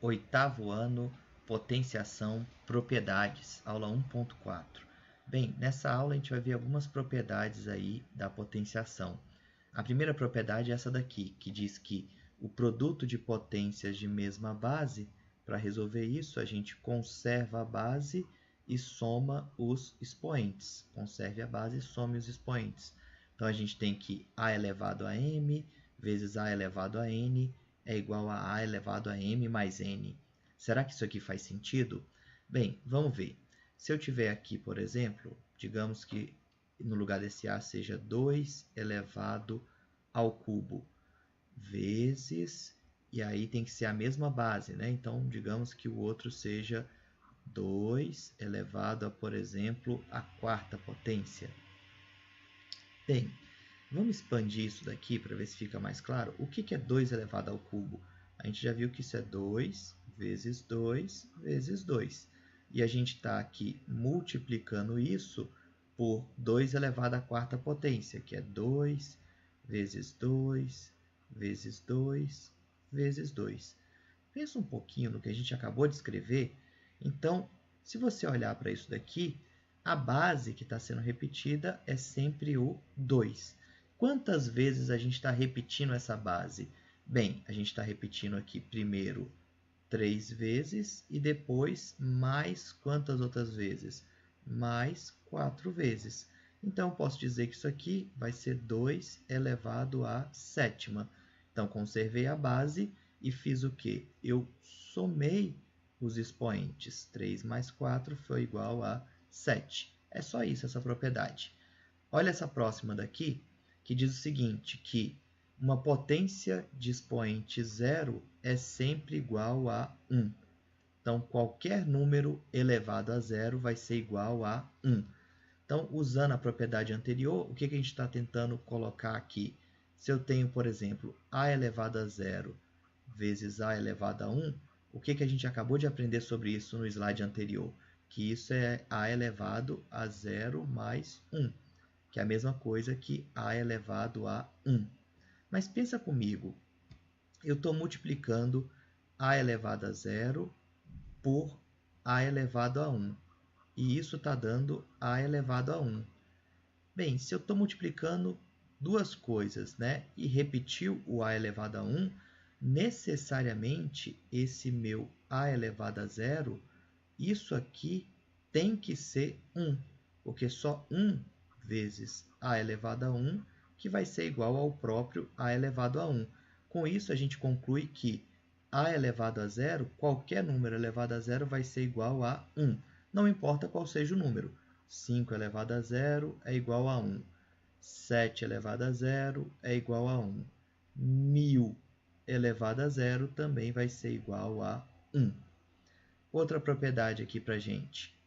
Oitavo ano, potenciação, propriedades, aula 1.4. Bem, nessa aula a gente vai ver algumas propriedades aí da potenciação. A primeira propriedade é essa daqui, que diz que o produto de potências de mesma base, para resolver isso, a gente conserva a base e soma os expoentes. Conserve a base e some os expoentes. Então, a gente tem que a elevado a m vezes a elevado a n é igual a elevado a m mais n. Será que isso aqui faz sentido? Bem, vamos ver. Se eu tiver aqui, por exemplo, digamos que no lugar desse a seja 2 elevado ao cubo vezes, e aí tem que ser a mesma base, né? Então, digamos que o outro seja 2 elevado a, por exemplo, a quarta potência. Bem, vamos expandir isso daqui para ver se fica mais claro. O que é 2 elevado ao cubo? A gente já viu que isso é 2 vezes 2 vezes 2. E a gente está aqui multiplicando isso por 2 elevado à quarta potência, que é 2 vezes 2 vezes 2 vezes 2. Pensa um pouquinho no que a gente acabou de escrever. Então, se você olhar para isso daqui, a base que está sendo repetida é sempre o 2. Quantas vezes a gente está repetindo essa base? Bem, a gente está repetindo aqui primeiro 3 vezes e depois mais quantas outras vezes? Mais 4 vezes. Então, eu posso dizer que isso aqui vai ser 2 elevado à sétima. Então, conservei a base e fiz o quê? Eu somei os expoentes. 3 mais 4 foi igual a 7. É só isso, essa propriedade. Olha essa próxima daqui, que diz o seguinte, que uma potência de expoente zero é sempre igual a 1. Então, qualquer número elevado a zero vai ser igual a 1. Então, usando a propriedade anterior, o que a gente está tentando colocar aqui? Se eu tenho, por exemplo, a elevado a zero vezes a elevado a 1, o que a gente acabou de aprender sobre isso no slide anterior? Que isso é a elevado a 0 mais 1, que é a mesma coisa que a elevado a 1. Mas pensa comigo, eu estou multiplicando a elevado a 0 por a elevado a 1. E isso está dando a elevado a 1. Bem, se eu estou multiplicando duas coisas, né, e repetiu o a elevado a 1, necessariamente esse meu a elevado a 0, isso aqui tem que ser 1, porque só 1 vezes a elevado a 1 que vai ser igual ao próprio a elevado a 1. Com isso, a gente conclui que a elevado a 0, qualquer número elevado a 0 vai ser igual a 1. Não importa qual seja o número. 5 elevado a 0 é igual a 1. 7 elevado a 0 é igual a 1. 1000 elevado a 0 também vai ser igual a 1. Outra propriedade aqui para a gente.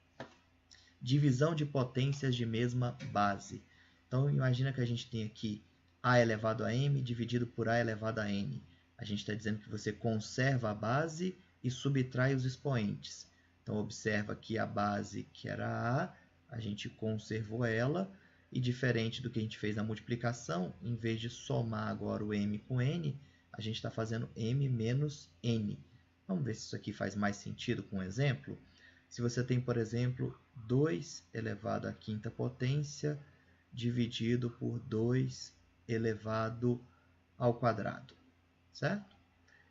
Divisão de potências de mesma base. Então, imagina que a gente tem aqui a elevado a m dividido por a elevado a n. A gente está dizendo que você conserva a base e subtrai os expoentes. Então, observa que a base, que era a gente conservou ela, e diferente do que a gente fez na multiplicação, em vez de somar agora o m com n, a gente está fazendo m menos n. Vamos ver se isso aqui faz mais sentido com um exemplo. Se você tem, por exemplo, 2 elevado à quinta potência dividido por 2 elevado ao quadrado, certo?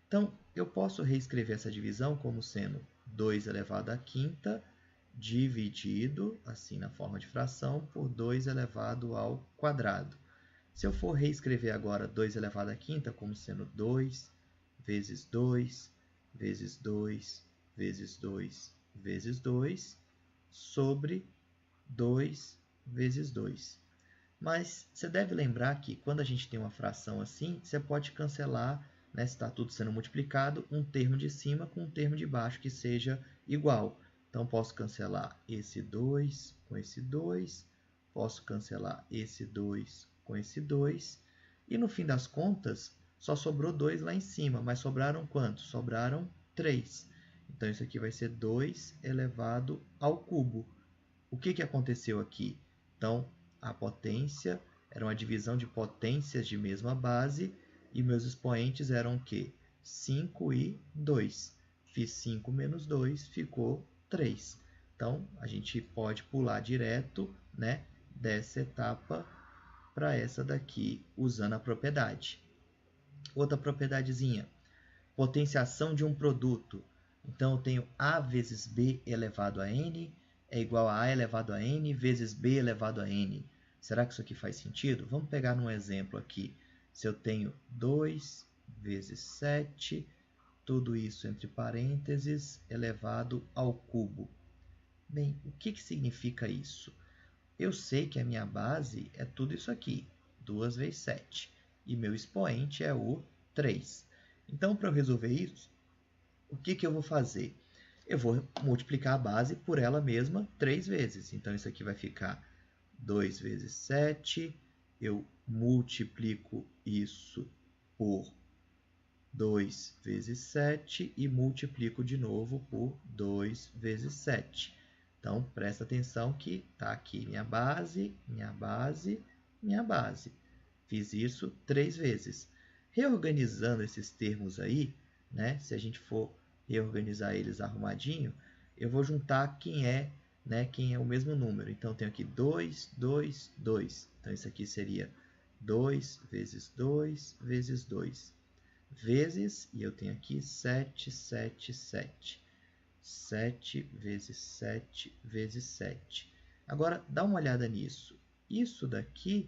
Então, eu posso reescrever essa divisão como sendo 2 elevado à quinta dividido, assim na forma de fração, por 2 elevado ao quadrado. Se eu for reescrever agora 2 elevado à quinta como sendo 2 vezes 2 vezes 2 vezes 2 vezes 2 sobre 2 vezes 2. Mas você deve lembrar que quando a gente tem uma fração assim, você pode cancelar, né, se está tudo sendo multiplicado, um termo de cima com um termo de baixo que seja igual. Então, posso cancelar esse 2 com esse 2, posso cancelar esse 2 com esse 2, e no fim das contas, só sobrou 2 lá em cima, mas sobraram quantos? Sobraram 3. Então, isso aqui vai ser 2 elevado ao cubo. O que aconteceu aqui? Então, a potência era uma divisão de potências de mesma base, e meus expoentes eram o quê? 5 e 2. fiz 5 menos 2, ficou 3. Então, a gente pode pular direto, né, dessa etapa para essa daqui, usando a propriedade. Outra propriedadezinha, potenciação de um produto. Então, eu tenho A vezes B elevado a N é igual a A elevado a N vezes B elevado a N. Será que isso aqui faz sentido? Vamos pegar um exemplo aqui. Se eu tenho 2 vezes 7, tudo isso entre parênteses, elevado ao cubo. Bem, o que significa isso? Eu sei que a minha base é tudo isso aqui, 2 vezes 7, e meu expoente é o 3. Então, para eu resolver isso, o que eu vou fazer? Eu vou multiplicar a base por ela mesma 3 vezes. Então, isso aqui vai ficar 2 vezes 7, eu multiplico isso por 2 vezes 7 e multiplico de novo por 2 vezes 7. Então, presta atenção que está aqui minha base, minha base, minha base. Fiz isso 3 vezes. Reorganizando esses termos aí, né, se a gente for reorganizar eles arrumadinho, eu vou juntar quem é o mesmo número. Então, eu tenho aqui 2, 2, 2. Então, isso aqui seria 2 vezes 2 vezes 2. Vezes, e eu tenho aqui 7, 7, 7. 7 vezes 7 vezes 7. Agora, dá uma olhada nisso. Isso daqui,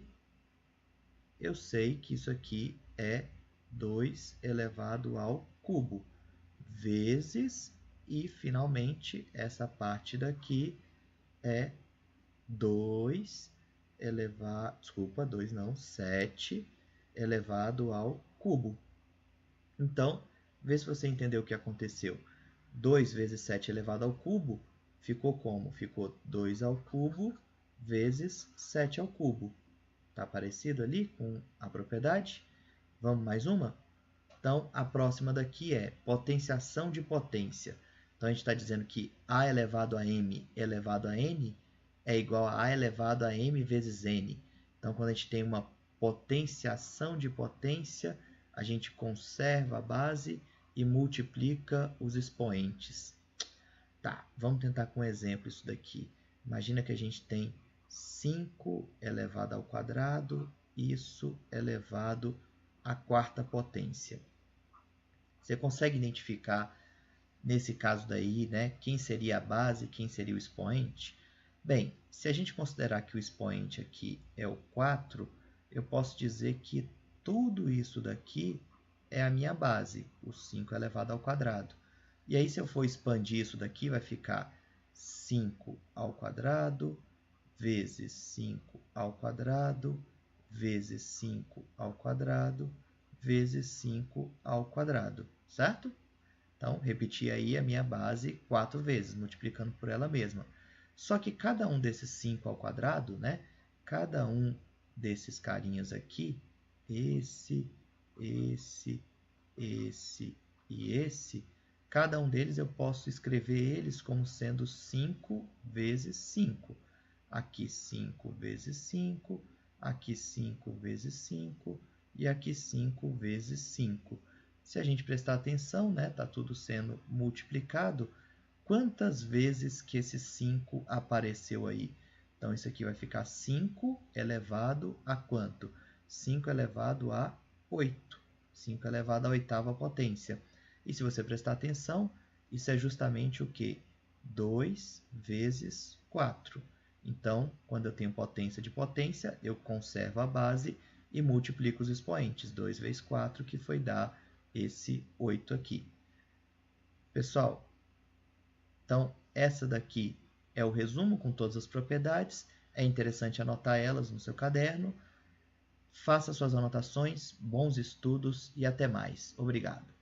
eu sei que isso aqui é 2 elevado ao cubo, vezes, e finalmente, essa parte daqui é 7 elevado ao cubo. Então, vê se você entendeu o que aconteceu. 2 vezes 7 elevado ao cubo ficou como? Ficou 2 ao cubo vezes 7 ao cubo. Está parecido ali com a propriedade? Vamos mais uma? Então, a próxima daqui é potenciação de potência. Então, a gente está dizendo que A elevado a M elevado a N é igual a A elevado a M vezes N. Então, quando a gente tem uma potenciação de potência, a gente conserva a base e multiplica os expoentes. Tá, vamos tentar com um exemplo isso daqui. Imagina que a gente tem 5 elevado ao quadrado, isso elevado à quarta potência. Você consegue identificar, nesse caso daí, né, quem seria a base e quem seria o expoente? Bem, se a gente considerar que o expoente aqui é o 4, eu posso dizer que tudo isso daqui é a minha base, o 5 elevado ao quadrado. E aí, se eu for expandir isso daqui, vai ficar 5 ao quadrado, vezes 5 ao quadrado, vezes 5 ao quadrado, vezes 5 ao quadrado, certo? Então, repetir aí a minha base 4 vezes, multiplicando por ela mesma. Só que cada um desses 5 ao quadrado, né? Cada um desses carinhas aqui, esse e esse, cada um deles eu posso escrever eles como sendo 5 vezes 5. Aqui 5 vezes 5, aqui 5 vezes 5 e aqui 5 vezes 5. Se a gente prestar atenção, né, tá tudo sendo multiplicado. Quantas vezes que esse 5 apareceu aí? Então, isso aqui vai ficar 5 elevado a quanto? 5 elevado a 8. 5 elevado à oitava potência. E se você prestar atenção, isso é justamente o quê? 2 vezes 4. Então, quando eu tenho potência de potência, eu conservo a base e multiplico os expoentes. 2 vezes 4, que foi dar esse 8 aqui. Pessoal, então, essa daqui é o resumo com todas as propriedades. É interessante anotar elas no seu caderno. Faça suas anotações, bons estudos e até mais. Obrigado.